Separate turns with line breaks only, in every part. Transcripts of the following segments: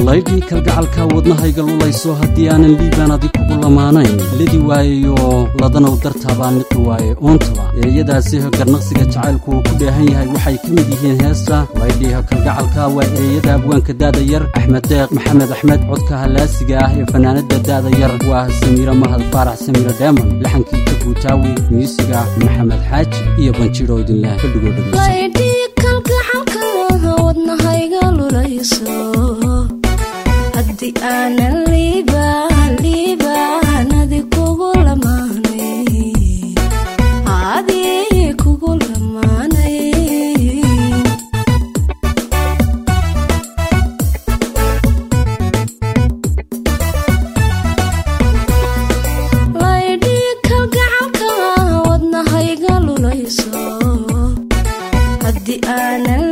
laydii kalgacalka wadnahayga lulayso haddii aanan liibaan adig kugu lamaanayn lidi waayayo ladanow dartaabaa niqi waaye oontaba ereyadaasi garnaqsiga jacaylku uu ku dheehan yahay waxay ka mid yihiin heesta laydii kalgacalka waa ereyada abwaanka daada yar axmed deeq maxamed axmed codka halaasiga ah ee fanaanada daada yar waa samiiro mahad faarax samiiro dheeman laxankii jabuutaawi miisiga maxamed xaaji iyo banjiro idinleh fadhigoo dhegeyso haddii aanan liibaan adig kugu lamaanay laydii kalgacalka wadnahayga lulayso haddii aanan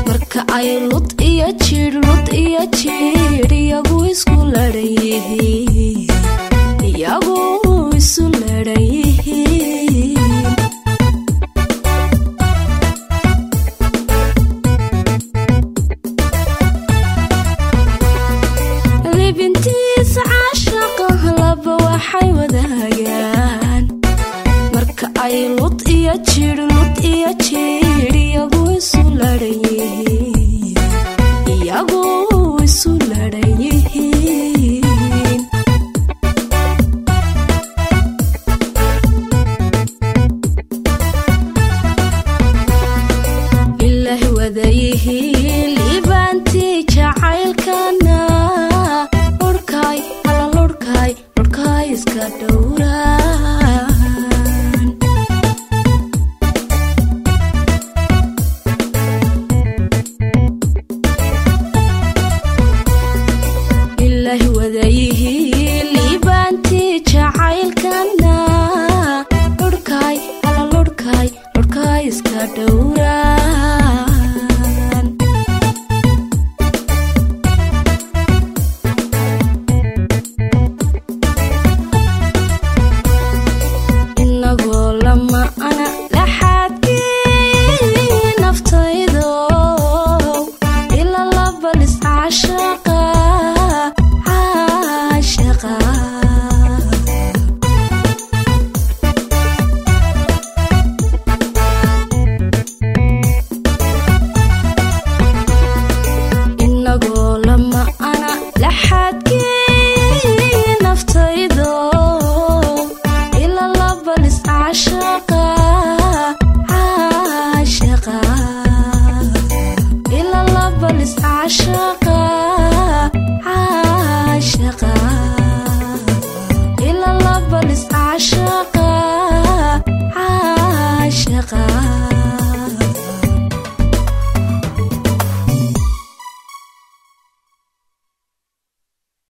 marka ay lud iyo jiir iyagu isku ladhayihiin libintiisa caashaqa laba waxay wadaagaan marka ay lud iyo jiir iyagu isu ladhayihiin ilaahi wadayihiin liibaantii jacaylkana lurkaay iska dhowraa